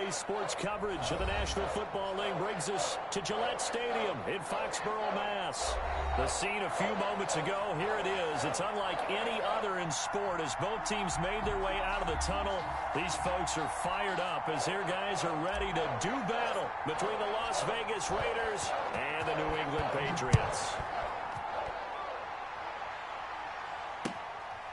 Today's sports coverage of the National Football League brings us to Gillette Stadium in Foxborough, Mass. The scene a few moments ago, here it is. It's unlike any other in sport as both teams made their way out of the tunnel. These folks are fired up as their guys are ready to do battle between the Las Vegas Raiders and the New England Patriots.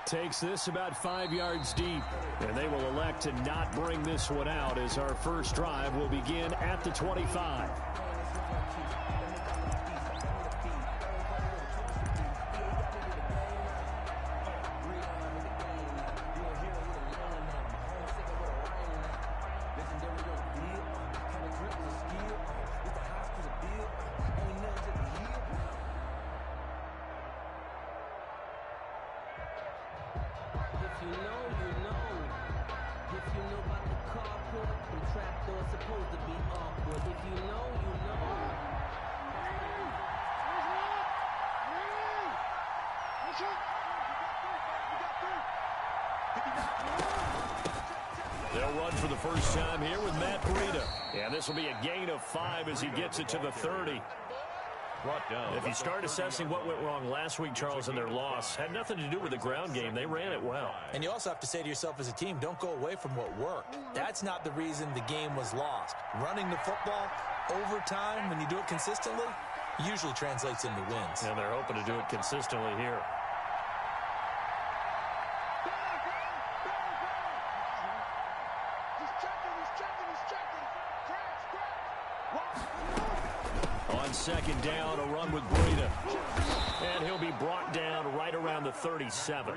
Takes this about 5 yards deep, and they will elect to not bring this one out as our first drive will begin at the 25. They'll run for the first time here with Matt Breida. And this will be a gain of 5 as he gets it to the 30. If you start assessing what went wrong last week, Charles, in their loss, had nothing to do with the ground game. They ran it well. And you also have to say to yourself as a team, don't go away from what worked. That's not the reason the game was lost. Running the football over time, when you do it consistently, usually translates into wins. And they're hoping to do it consistently here. On second down, a run with Breida. And he'll be brought down right around the 37.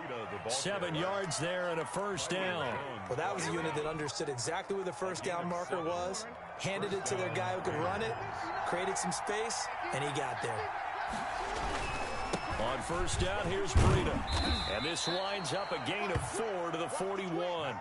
7 yards there and a first down. Well, that was a unit that understood exactly where the first down marker was, handed it to their guy who could run it, created some space, and he got there. On first down, here's Breida. And this winds up a gain of 4 to the 41.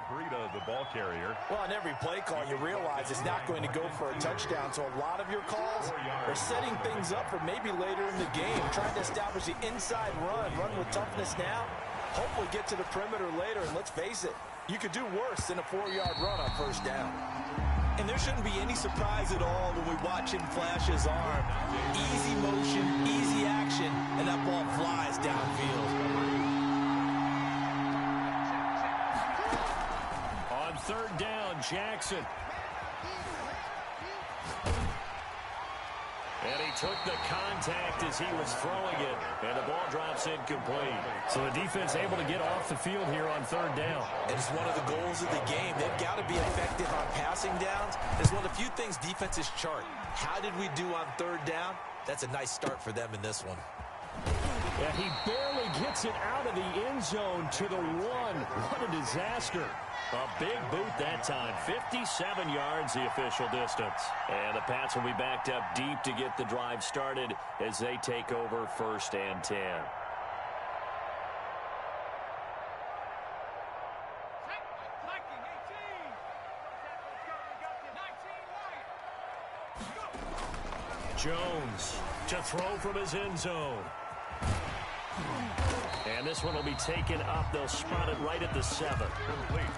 Breida, the ball carrier. Well, on every play call, you realize it's not going to go for a touchdown. So a lot of your calls are setting things up for maybe later in the game, trying to establish the inside run with toughness now, hopefully get to the perimeter later. And let's face it, you could do worse than a 4-yard run on first down. And there shouldn't be any surprise at all when we watch him flash his arm. Easy motion, easy action, and that ball flies downfield. On third down, Jackson. And he took the contact as he was throwing it, and the ball drops incomplete. So the defense able to get off the field here on third down. And it's one of the goals of the game. They've got to be effective on passing downs. It's one of the few things defenses chart. How did we do on third down? That's a nice start for them in this one. Yeah, he barely gets it out of the end zone to the 1. What a disaster. A big boot that time. 57 yards the official distance. And the Pats will be backed up deep to get the drive started as they take over first and 10. Jones to throw from his end zone. And this one will be taken up. They'll spot it right at the 7.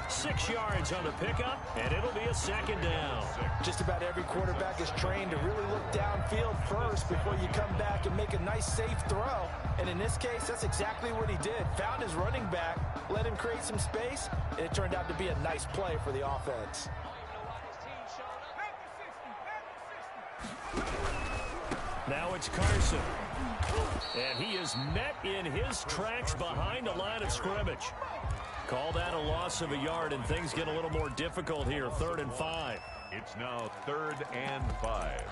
6 yards on the pickup, and it'll be a second down. Just about every quarterback is trained to really look downfield first before you come back and make a nice, safe throw. And in this case, that's exactly what he did. Found his running back, let him create some space, and it turned out to be a nice play for the offense. Now it's Carson. And he is met in his tracks behind the line of scrimmage. Call that a loss of a yard, and things get a little more difficult here. 3rd and 5. It's now 3rd and 5.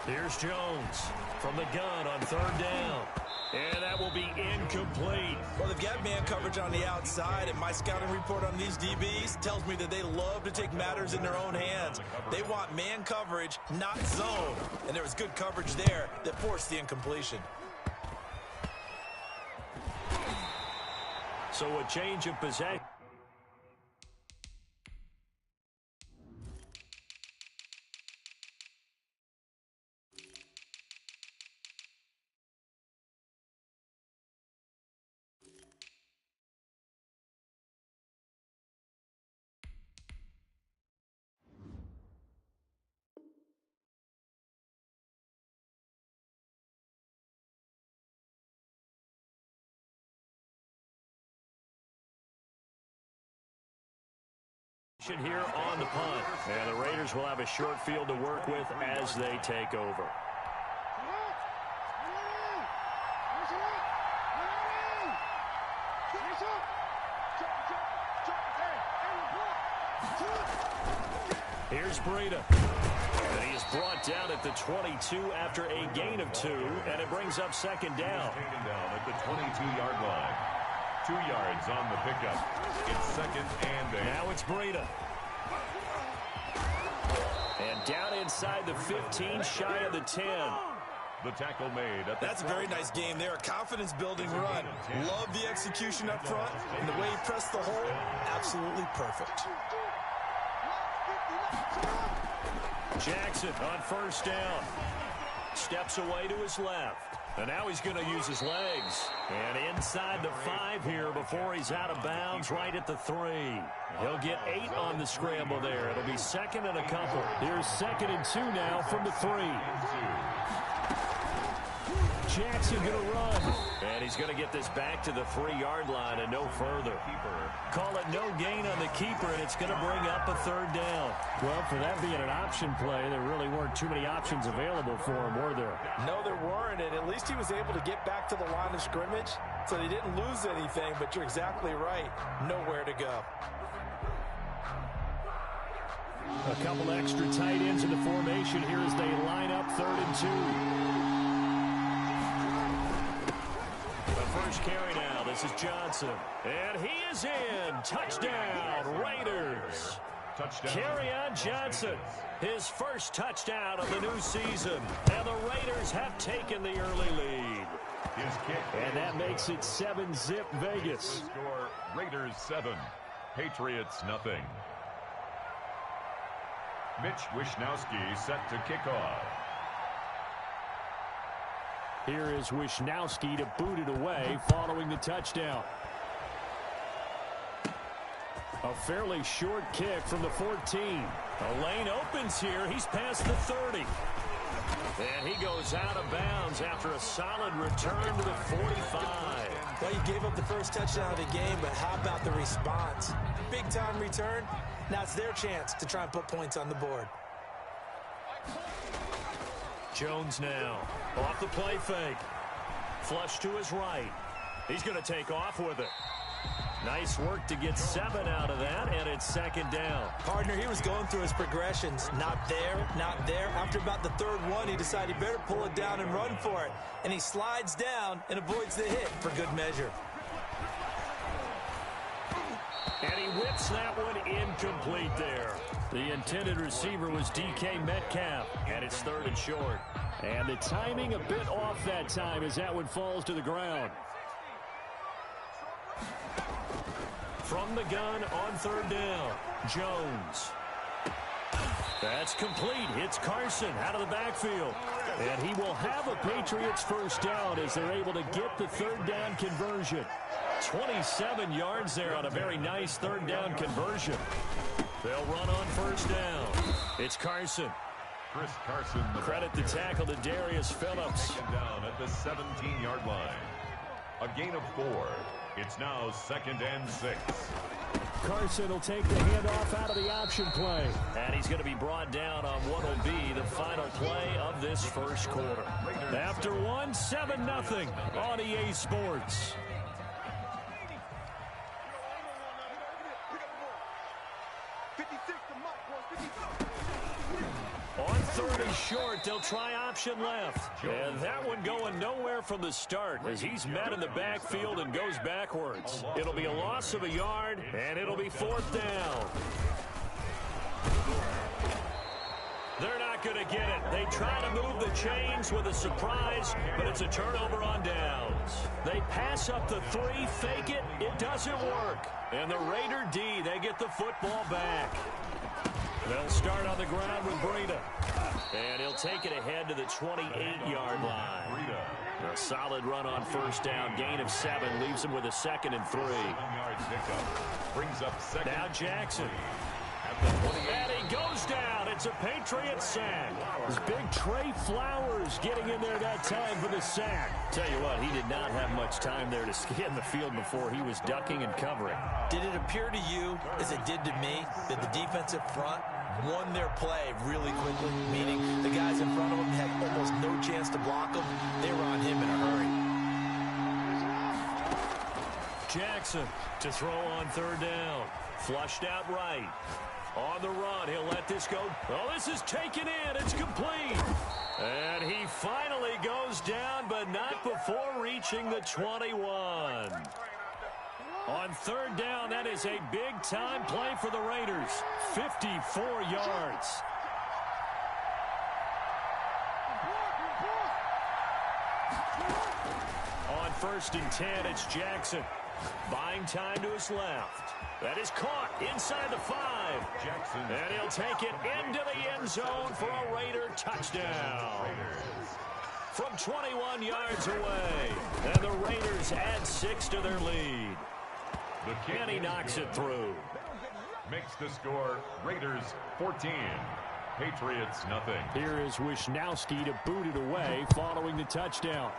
Here's Jones from the gun on 3rd down. And that will be incomplete. Well, they've got man coverage on the outside, and my scouting report on these DBs tells me that they love to take matters in their own hands. They want man coverage, not zone. And there was good coverage there that forced the incompletion. So a change of possession. formation here on the punt. And the Raiders will have a short field to work with as they take over. Here's Breida. And he is brought down at the 22 after a gain of 2, and it brings up second down. Taken down at the 22-yard line. 2 yards on the pickup. It's second and 8. Now it's Breida. And down inside the 15, shy of the 10. The tackle made. That's a very nice game there. A confidence-building run. Love the execution up front. And the way he pressed the hole, absolutely perfect. Jackson on first down. Steps away to his left. And now he's going to use his legs. And inside the 5 here before he's out of bounds right at the 3. He'll get 8 on the scramble there. It'll be second and a couple. Here's second and 2 now from the 3. Jackson going to run. And he's going to get this back to the 3-yard line and no further. Call it no gain on the keeper, and it's going to bring up a third down. Well, for that being an option play, there really weren't too many options available for him, were there? No, there weren't, and at least he was able to get back to the line of scrimmage, so they didn't lose anything, but you're exactly right. Nowhere to go. A couple extra tight ends in the formation here as they line up 3rd and 2. First carry now. This is Johnson. And he is in. Touchdown, Raiders. Touchdown. Kerryon Johnson, his first touchdown of the new season. And the Raiders have taken the early lead. His kick. And that makes it 7-zip Vegas. Score Raiders 7. Patriots nothing. Mitch Wishnowsky set to kick off. Here is Wishnowsky to boot it away following the touchdown. A fairly short kick from the 14. The lane opens here. He's past the 30. And he goes out of bounds after a solid return to the 45. Well, you gave up the first touchdown of the game, but how about the response? Big-time return. Now it's their chance to try and put points on the board. Jones now off the play fake. Flush to his right. He's going to take off with it. Nice work to get 7 out of that, and it's second down. Partner, he was going through his progressions. Not there, not there. After about the 3rd one, he decided he better pull it down and run for it. And he slides down and avoids the hit for good measure. And he whips that one incomplete there. The intended receiver was DK Metcalf, and it's 3rd and short. And the timing a bit off that time as that one falls to the ground. From the gun on 3rd down, Jones. That's complete. It's Carson out of the backfield. And he will have a Patriots first down as they're able to get the 3rd down conversion. 27 yards there on a very nice 3rd down conversion. They'll run on first down. It's Carson. Chris Carson. Credit the tackle to Darius Phillips. Taken down at the 17-yard line. A gain of 4. It's now 2nd and 6. Carson will take the handoff out of the option play. And he's going to be brought down on what will be the final play of this first quarter. After 1, 7-0 on EA Sports. On 3rd and short, they'll try option left. And that one going nowhere from the start as he's met in the backfield and goes backwards. It'll be a loss of a yard, and it'll be 4th down. They're not going to get it. They try to move the chains with a surprise, but it's a turnover on downs. They pass up the 3, fake it. It doesn't work. And the Raider D, they get the football back. They'll start on the ground with Breida. And he'll take it ahead to the 28-yard line. A solid run on first down. Gain of 7 leaves him with a 2nd and 3. 7-yard pickup. Brings up second. Now Jackson. At the 28. And he goes down at it's a Patriots sack. This big Trey Flowers getting in there that time for the sack. Tell you what, he did not have much time there to scan the field before he was ducking and covering. Did it appear to you, as it did to me, that the defensive front won their play really quickly? Meaning the guys in front of him had almost no chance to block him. They were on him in a hurry. Jackson to throw on third down. Flushed out right. On the run, he'll let this go. Oh, this is taken in. It's complete. And he finally goes down, but not before reaching the 21. On third down, that is a big-time play for the Raiders. 54 yards. On 1st and 10, it's Jackson. Buying time to his left. That is caught inside the 5. Jackson. And he'll take it into the end zone for a Raider touchdown. From 21 yards away. And the Raiders add 6 to their lead. And he knocks it through. Makes the score Raiders 14. Patriots nothing. Here is Wisnowski to boot it away following the touchdown.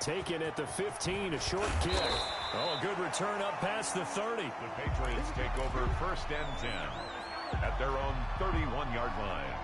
Taken at the 15, a short kick. Oh, a good return up past the 30. The Patriots take over 1st and 10 at their own 31-yard line.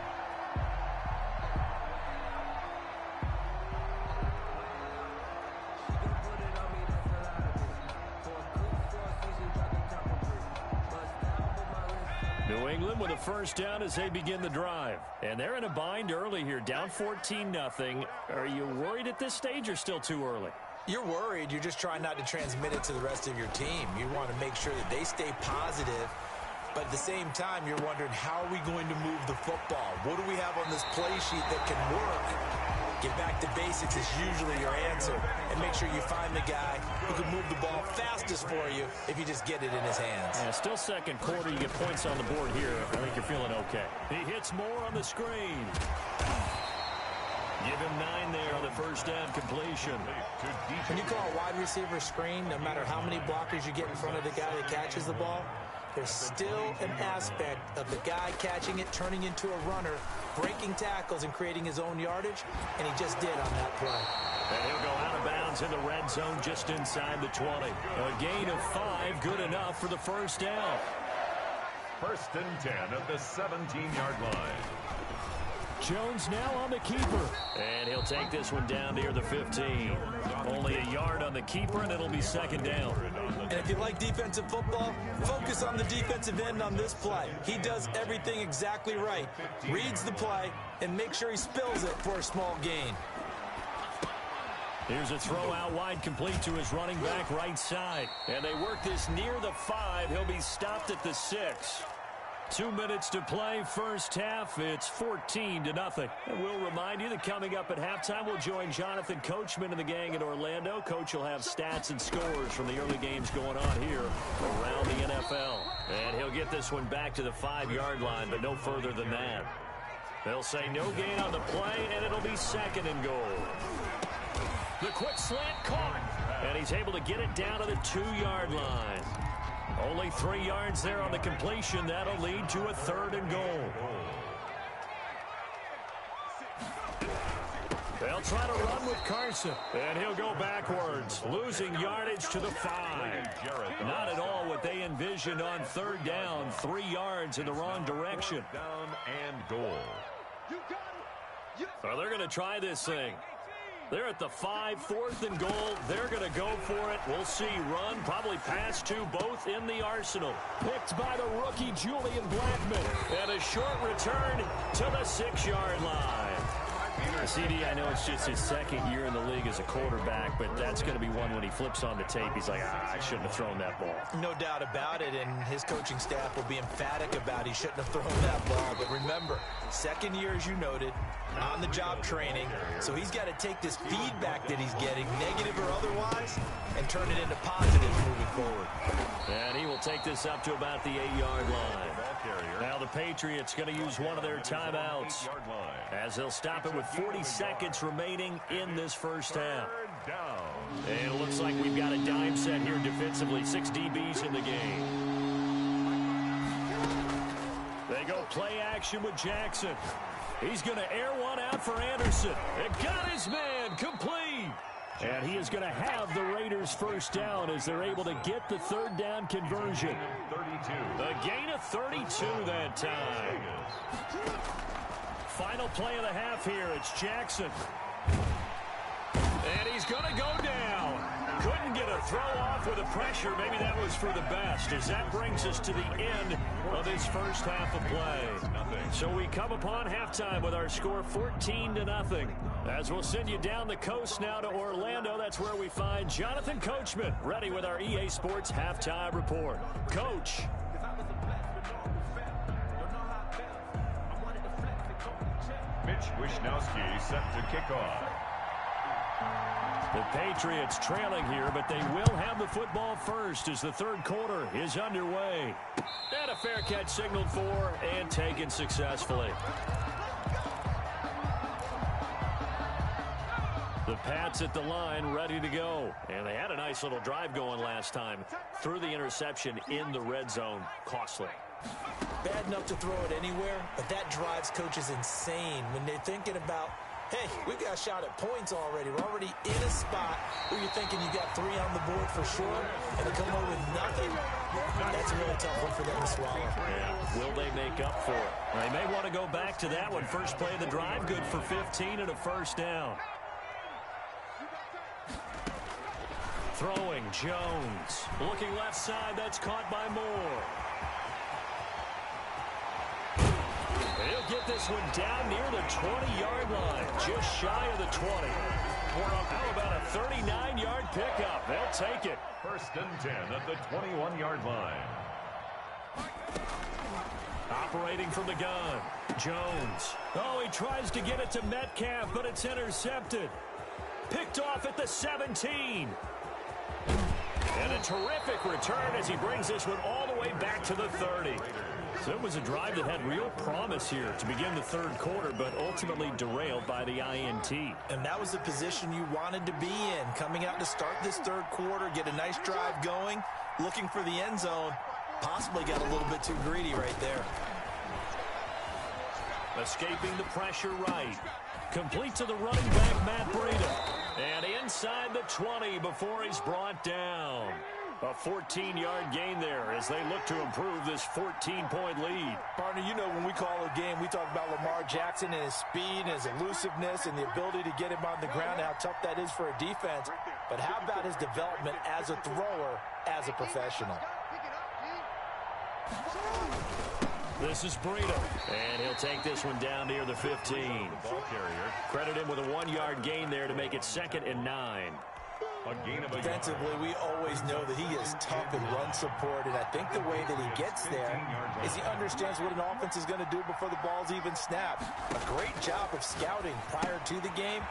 New England with a 1st down as they begin the drive. And they're in a bind early here, down 14-0. Are you worried at this stage or still too early? You're worried. You're just trying not to transmit it to the rest of your team. You want to make sure that they stay positive. But at the same time, you're wondering, how are we going to move the football? What do we have on this play sheet that can work? Get back to basics is usually your answer. And make sure you find the guy who can move the ball fastest for you if you just get it in his hands. Yeah, still 2nd quarter. You get points on the board here. I think you're feeling okay. He hits more on the screen. Give him 9 there on the 1st down completion. When you call a wide receiver screen, no matter how many blockers you get in front of the guy that catches the ball, there's still an aspect of the guy catching it, turning into a runner, breaking tackles and creating his own yardage, and he just did on that play. And he'll go out of bounds in the red zone just inside the 20. A gain of 5, good enough for the 1st down. 1st and 10 at the 17-yard line. Jones now on the keeper. And he'll take this one down near the 15. Only a yard on the keeper, and it'll be 2nd down. And if you like defensive football, focus on the defensive end on this play. He does everything exactly right. Reads the play and makes sure he spills it for a small gain. Here's a throw out wide, complete to his running back right side. And they work this near the 5. He'll be stopped at the 6. 2 minutes to play, 1st half. It's 14-0. And we'll remind you that coming up at halftime, we'll join Jonathan Coachman and the gang in Orlando. Coach will have stats and scores from the early games going on here around the NFL. And he'll get this one back to the 5-yard line, but no further than that. They'll say no gain on the play, and it'll be 2nd and goal. The quick slant caught, and he's able to get it down to the 2-yard line. Only 3 yards there on the completion. That'll lead to a 3rd and goal. They'll try to run with Carson, and he'll go backwards, losing yardage to the 5. Not at all what they envisioned on 3rd down. 3 yards in the wrong direction. Down and goal. So they're going to try this thing. They're at the 5, 4th and goal. They're going to go for it. We'll see. Run, probably pass to both in the arsenal. Picked by the rookie, Julian Blackman. And a short return to the 6-yard line. CD, I know it's just his 2nd year in the league as a quarterback, but that's going to be one when he flips on the tape. He's like, I shouldn't have thrown that ball. No doubt about it, and his coaching staff will be emphatic about he shouldn't have thrown that ball. But remember, 2nd year, as you noted, on-the-job training. So he's got to take this feedback that he's getting, negative or otherwise, and turn it into positives moving forward. And he will take this up to about the 8-yard line. Now the Patriots going to use one of their timeouts as they'll stop it with 40 seconds remaining in this 1st half. And it looks like we've got a dime set here defensively. 6 DBs in the game. action with Jackson. He's going to air one out for Anderson. It got his man complete. And he is going to have the Raiders first down as they're able to get the third down conversion. 32. The gain of 32 that time. Final play of the half here. It's Jackson. And he's going to go down. Couldn't get a throw off with the pressure. Maybe that was for the best, as that brings us to the end of this first half of play. So we come upon halftime with our score 14-0. As we'll send you down the coast now to Orlando, that's where we find Jonathan Coachman, ready with our EA Sports halftime report. Coach. Mitch Wishnowsky set to kick off. The Patriots trailing here, but they will have the football first as the third quarter is underway. And a fair catch signaled for and taken successfully. The Pats at the line, ready to go. And they had a nice little drive going last time. Threw the interception in the red zone. Costly. Bad enough to throw it anywhere, but that drives coaches insane when they're thinking about, hey, we got a shot at points already. We're already in a spot where you're thinking you got 3 on the board for sure, and to come away with nothing, that's a really tough one for them to swallow. Yeah. Will they make up for it? They may want to go back to that one. First play of the drive, good for 15 and a first down. Throwing, Jones. Looking left side, that's caught by Moore. He'll get this one down near the 20-yard line, just shy of the 20. How about a 39-yard pickup? They'll take it. First and 10 at the 21-yard line. Operating from the gun, Jones. Oh, he tries to get it to Metcalf, but it's intercepted. Picked off at the 17. And a terrific return as he brings this one all the way back to the 30. So it was a drive that had real promise here to begin the third quarter, but ultimately derailed by the INT. And that was the position you wanted to be in, coming out to start this third quarter, get a nice drive going, looking for the end zone. Possibly got a little bit too greedy right there. Escaping the pressure right. Complete to the running back, Matt Breida. And inside the 20 before he's brought down. A 14-yard gain there as they look to improve this 14-point lead. Partner, you know when we call a game, we talk about Lamar Jackson and his speed and his elusiveness and the ability to get him on the ground and how tough that is for a defense. But how about his development as a thrower, as a professional? This is Breida, and he'll take this one down near the 15. Ball carrier. Credit him with a 1-yard gain there to make it 2nd and 9. Defensively, we always know that he is tough in run support, and I think the way that he gets there is he understands what an offense is going to do before the ball's even snapped. A great job of scouting prior to the game,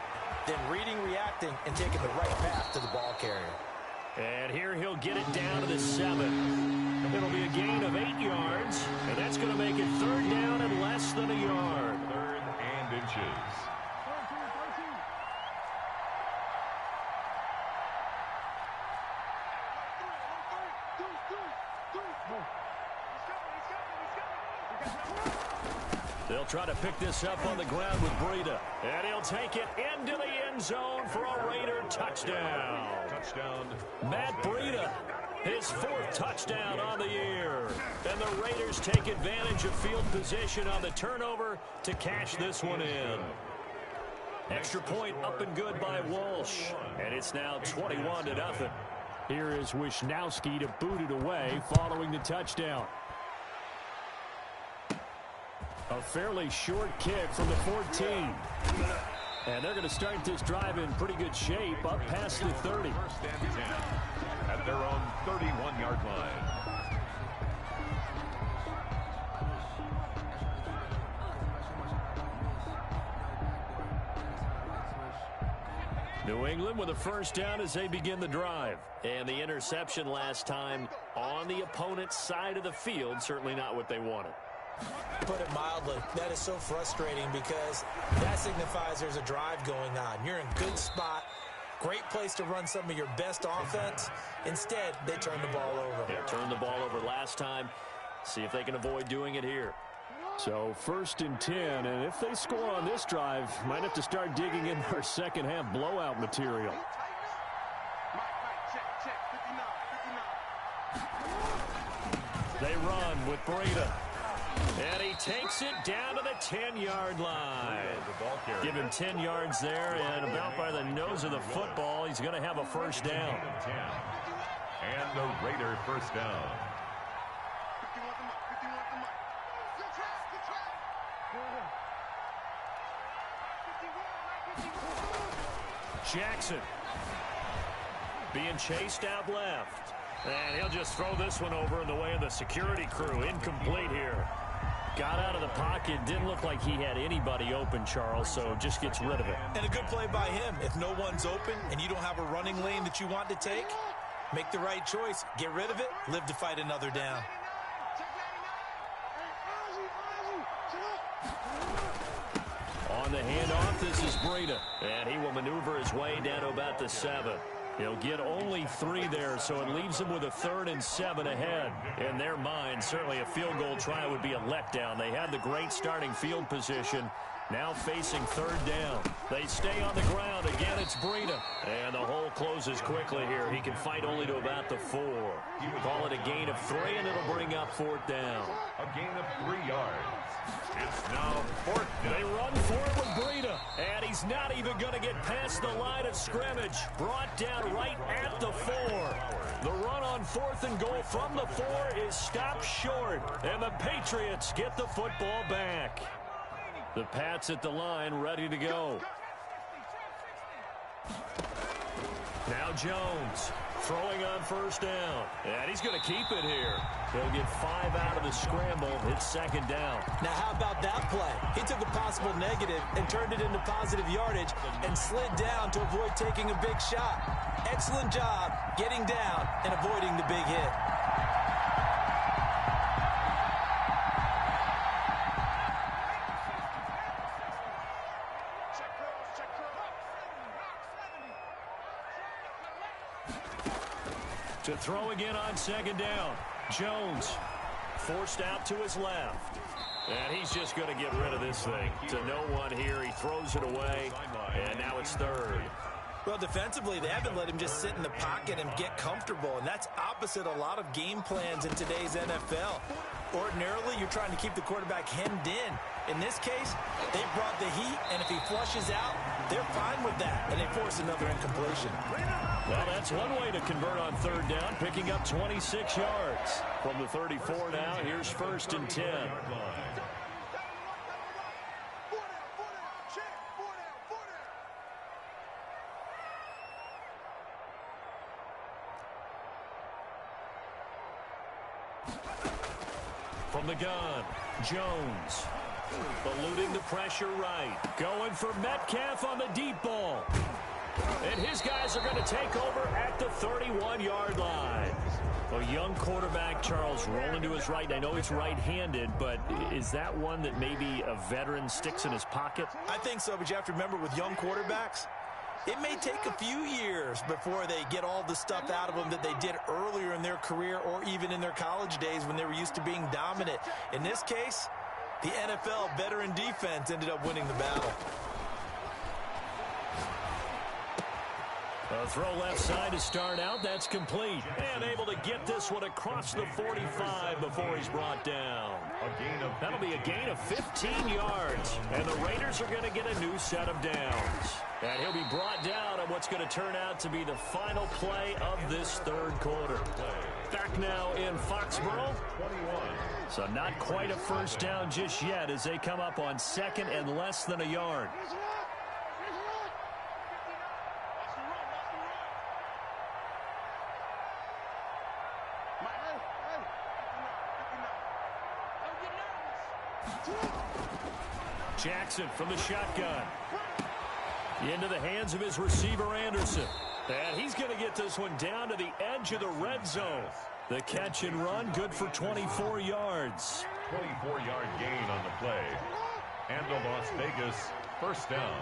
then reading, reacting, and taking the right path to the ball carrier. And here he'll get it down to the 7. It'll be a gain of 8 yards, and that's going to make it 3rd down and less than a yard. 3rd and inches. They'll try to pick this up on the ground with Breida. And he'll take it into the end zone for a Raider touchdown. Touchdown. Matt Breida, his 4th touchdown on the year. And the Raiders take advantage of field position on the turnover to cash this one in. Extra point up and good by Walsh. And it's now 21-0. Here is Wishnowsky to boot it away following the touchdown. A fairly short kick from the 14. And they're going to start this drive in pretty good shape up past the 30. 1st and 10 at their own 31-yard line. New England with a first down as they begin the drive. And the interception last time on the opponent's side of the field, certainly not what they wanted. Put it mildly, that is so frustrating because that signifies there's a drive going on. You're in a good spot, great place to run some of your best offense. Instead, they turn the ball over. Yeah, turned the ball over last time. See if they can avoid doing it here. So 1st and 10, and if they score on this drive, might have to start digging in our second half blowout material. They run with Breida. And he takes it down to the 10-yard line. Give him 10 yards there, and about by the nose of the football, he's going to have a first down. And the Raider first down. Jackson being chased out left. And he'll just throw this one over in the way of the security crew. Incomplete here. Got out of the pocket. Didn't look like he had anybody open, Charles, so just gets rid of it. And a good play by him. If no one's open and you don't have a running lane that you want to take, make the right choice. Get rid of it. Live to fight another down. On the handoff, this is Breida. And he will maneuver his way down to about the 7. He'll get only 3 there, so it leaves him with a 3rd and 7 ahead. In their mind, certainly a field goal try would be a letdown. They had the great starting field position. Now facing 3rd down. They stay on the ground. Again, it's Breida. And the hole closes quickly here. He can fight only to about the 4. Call it a gain of 3, and it'll bring up 4th down. A gain of 3 yards. It's now 4th down. They run for it with Breida, and he's not even going to get past the line of scrimmage. Brought down right at the 4. The run on 4th and goal from the 4 is stopped short, and the Patriots get the football back. The Pats at the line, ready to go. Now Jones throwing on 1st down, and he's going to keep it here. He'll get 5 out of the scramble. It's 2nd down. Now, how about that play? He took a possible negative and turned it into positive yardage and slid down to avoid taking a big shot. Excellent job getting down and avoiding the big hit. To throw again on 2nd down. Jones forced out to his left. And he's just going to get rid of this thing. To no one here. He throws it away. And now it's 3rd. Well, defensively, they haven't let him just sit in the pocket and get comfortable. And that's opposite a lot of game plans in today's NFL. Ordinarily, you're trying to keep the quarterback hemmed in. In this case, they brought the heat, and if he flushes out, they're fine with that. And they force another incompletion. Well, that's one way to convert on 3rd down, picking up 26 yards. From the 34 now, here's 1st and 10. From the gun, Jones. Eluding the pressure right. Going for Metcalf on the deep ball. And his guys are going to take over at the 31-yard line. A young quarterback, Charles, rolling to his right. I know he's right-handed, but is that one that maybe a veteran sticks in his pocket? I think so, but you have to remember with young quarterbacks, it may take a few years before they get all the stuff out of them that they did earlier in their career or even in their college days when they were used to being dominant. In this case, the NFL veteran defense ended up winning the battle. A throw left side to start out. That's complete. And able to get this one across the 45 before he's brought down. That'll be a gain of 15 yards. And the Raiders are going to get a new set of downs. And he'll be brought down on what's going to turn out to be the final play of this 3rd quarter. Back now in Foxborough. So not quite a first down just yet as they come up on 2nd and less than a yard. Jackson from the shotgun. Into the hands of his receiver, Anderson. And he's going to get this one down to the edge of the red zone. The catch and run, good for 24 yards. 24-yard gain on the play. And the Las Vegas first down.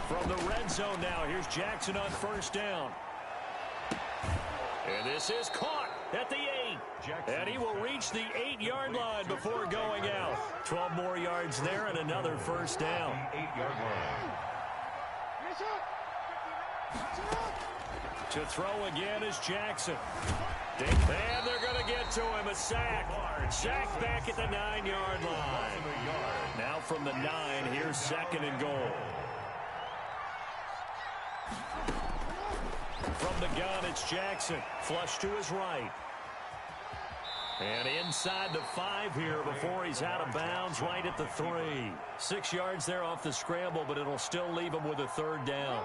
From the red zone now, here's Jackson on 1st down. And this is caught at the 8. And he will reach the 8-yard line before going out. 12 more yards there and another first down. 8-yard line. To throw again is Jackson. And they're going to get to him. A sack. Sack back at the 9-yard line. Now from the 9, here's 2nd and goal. From the gun, it's Jackson. Flush to his right. And inside the 5 here before he's out of bounds right at the 3. 6 yards there off the scramble, but it'll still leave him with a 3rd down.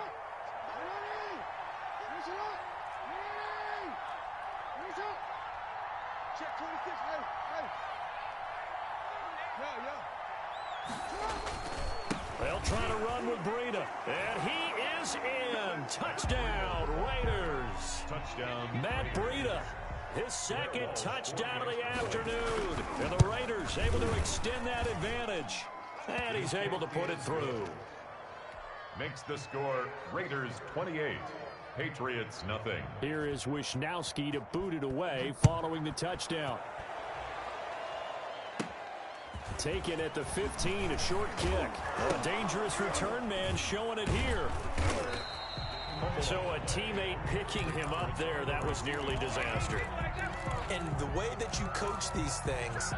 They'll try to run with Breida. And he is in. Touchdown, Raiders. Touchdown. Matt Breida, his 2nd touchdown of the afternoon. And the Raiders able to extend that advantage. And he's able to put it through. Makes the score Raiders 28. Patriots nothing. Here is Wisnowski to boot it away following the touchdown. Taken at the 15, a short kick. A dangerous return man showing it here. So a teammate picking him up there, that was nearly disaster. And the way that you coach these things,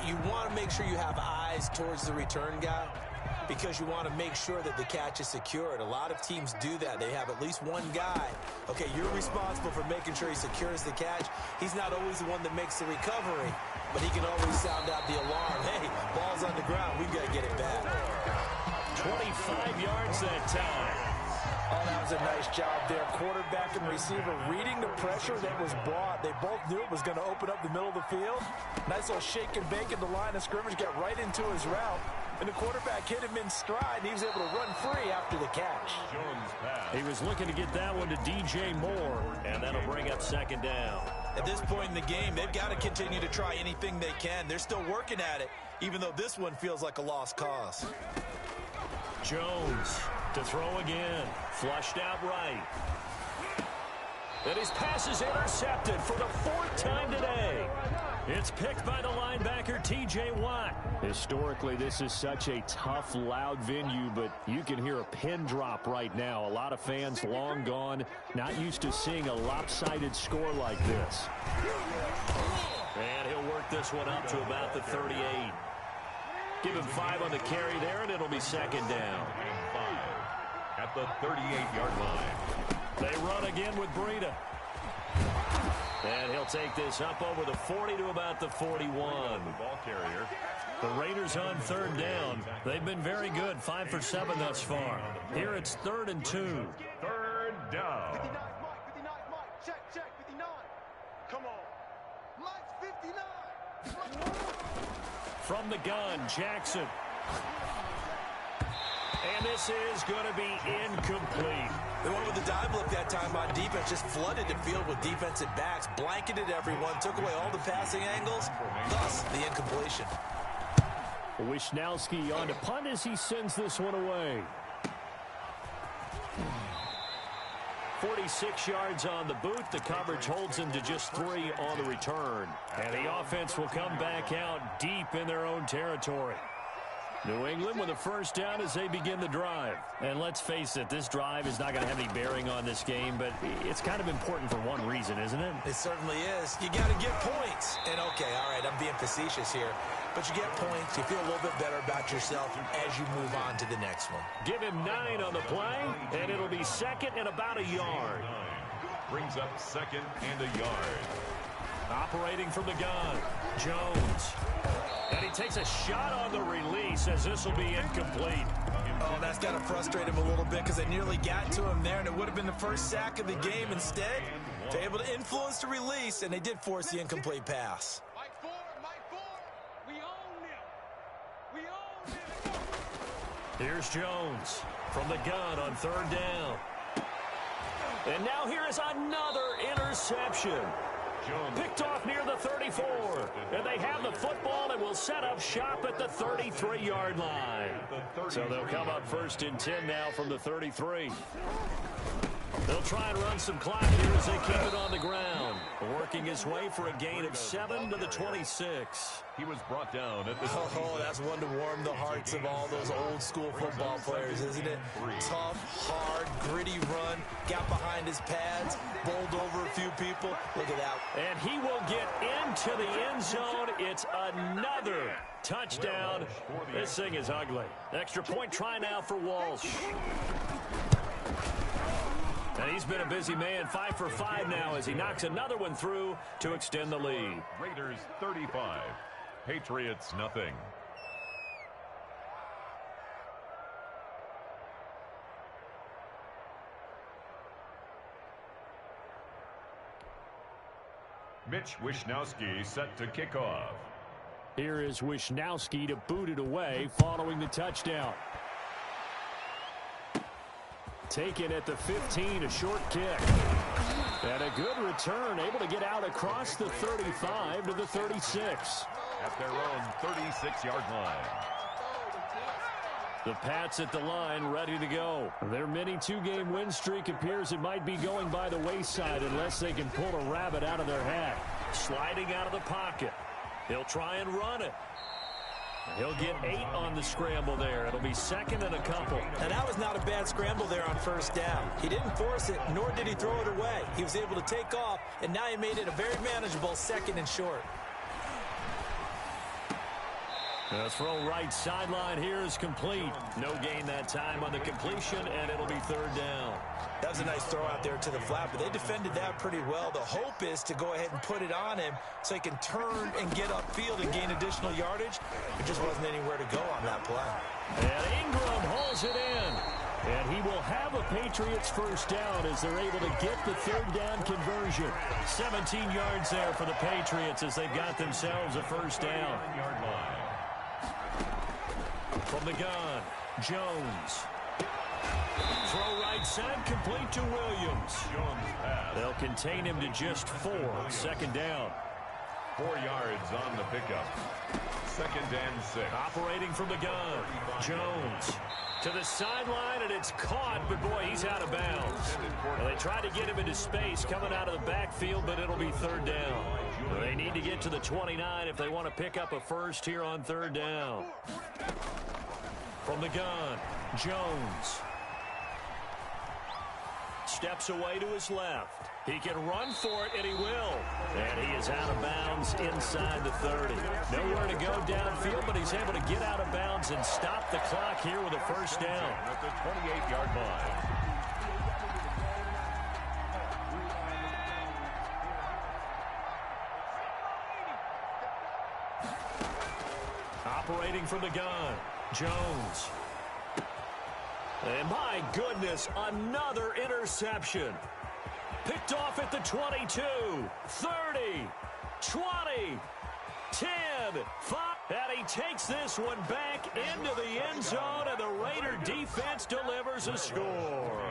you want to make sure you have eyes towards the return guy because you want to make sure that the catch is secured. A lot of teams do that. They have at least one guy. Okay, you're responsible for making sure he secures the catch. He's not always the one that makes the recovery, but he can always sound out the alarm. Hey, ball's on the ground. We've got to get it back. 25 yards that time. Oh, that was a nice job there. Quarterback and receiver reading the pressure that was brought. They both knew it was going to open up the middle of the field. Nice little shake and bake at the line of scrimmage, got right into his route. And the quarterback hit him in stride, and he was able to run free after the catch. He was looking to get that one to DJ Moore, and that'll bring up 2nd down. At this point in the game, they've got to continue to try anything they can. They're still working at it, even though this one feels like a lost cause. Jones to throw again. Flushed out right. And his pass is intercepted for the 4th time today. It's picked by the linebacker, T.J. Watt. Historically, this is such a tough, loud venue, but you can hear a pin drop right now. A lot of fans long gone, not used to seeing a lopsided score like this. And he'll work this one up to about the 38. Give him 5 on the carry there, and it'll be 2nd down. And 5 at the 38-yard line. They run again with Breida. And he'll take this up over the 40 to about the 41. The ball carrier. The Raiders on 3rd down. They've been very good, 5 for 7 thus far. Here it's 3rd and 2. 3rd down. 59, Mike. Check, 59. Come on. Mike's 59. From the gun, Jackson. And this is going to be incomplete. They went with the dive look that time on defense, just flooded the field with defensive backs, blanketed everyone, took away all the passing angles, thus the incompletion. Wisnowski on to punt as he sends this one away. 46 yards on the boot. The coverage holds him to just 3 on the return. And the offense will come back out deep in their own territory. New England with a 1st down as they begin the drive. And let's face it, this drive is not going to have any bearing on this game, but it's kind of important for one reason, isn't it? It certainly is. You got to get points. And okay, all right, I'm being facetious here, but you get points, you feel a little bit better about yourself as you move on to the next one. Give him 9 on the play, and it'll be 2nd and about a yard. Brings up 2nd and a yard. Operating from the gun, Jones. And he takes a shot on the release as this will be incomplete. Oh, that's got to frustrate him a little bit because they nearly got to him there, and it would have been the first sack of the game. Instead, they're able to influence the release, and they did force the incomplete pass. Mike 4. We own him. We own him. Here's Jones from the gun on 3rd down. And now here is another interception. Picked off near the 34. And they have the football and will set up shop at the 33-yard line. So they'll come up 1st and 10 now from the 33. They'll try and run some clock here as they keep it on the ground. Working his way for a gain of 7 to the 26. He was brought down at the... Oh, that's one to warm the hearts of all those old-school football players, isn't it? Tough, hard, gritty run. Got behind his pads, bowled over a few people. Look at that. And he will get into the end zone. It's another touchdown. This thing is ugly. Extra point try now for Walsh. And he's been a busy man, 5 for 5 now as he knocks another one through to extend the lead. Raiders 35, Patriots nothing. Mitch Wishnowsky set to kick off. Here is Wishnowsky to boot it away following the touchdown. Taken at the 15, a short kick. And a good return, able to get out across the 35 to the 36. At their own 36-yard line. The Pats at the line, ready to go. Their mini two-game win streak appears it might be going by the wayside unless they can pull a rabbit out of their hat. Sliding out of the pocket. He'll try and run it. He'll get 8 on the scramble there. It'll be second and a couple. And that was not a bad scramble there on first down. He didn't force it, nor did he throw it away. He was able to take off, and now he made it a very manageable second and short. The throw right sideline here is complete. No gain that time on the completion, and it'll be third down. That was a nice throw out there to the flat, but they defended that pretty well. The hope is to go ahead and put it on him so he can turn and get upfield and gain additional yardage. There just wasn't anywhere to go on that play. And Ingram holds it in. And he will have a Patriots first down as they're able to get the third down conversion. 17 yards there for the Patriots as they've got themselves a first down. From the gun, Jones. Throw right side, complete to Williams. They'll contain him to just 4. Second down. 4 yards on the pickup. Second and 6. Operating from the gun, Jones. To the sideline, and it's caught, but boy, he's out of bounds. Well, they tried to get him into space coming out of the backfield, but it'll be third down. They need to get to the 29 if they want to pick up a first here on third down. From the gun, Jones. Steps away to his left. He can run for it, and he will. And he is out of bounds inside the 30. Nowhere to go downfield, but he's able to get out of bounds and stop the clock here with a first down. At the 28-yard line. Operating from the gun, Jones. And my goodness, another interception. Picked off at the 22, 30, 20, 10, 5. And he takes this one back into the end zone, and the Raider defense delivers a score.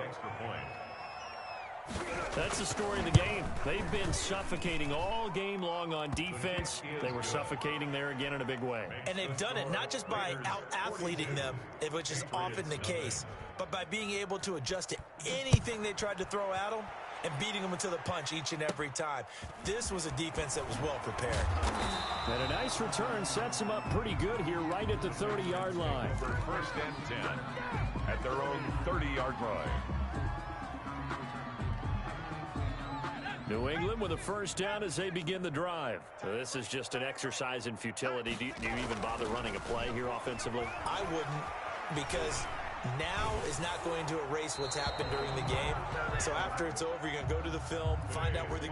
That's the story of the game. They've been suffocating all game long on defense. They were suffocating there again in a big way. And they've done it not just by out-athleting them, which is often the case, but by being able to adjust to anything they tried to throw at them and beating them into the punch each and every time. This was a defense that was well prepared. And a nice return sets them up pretty good here right at the 30-yard line. For first and 10 at their own 30-yard line. New England with a first down as they begin the drive. So this is just an exercise in futility. Do you even bother running a play here offensively? I wouldn't, because now is not going to erase what's happened during the game. So after it's over, you're going to go to the film, find out where the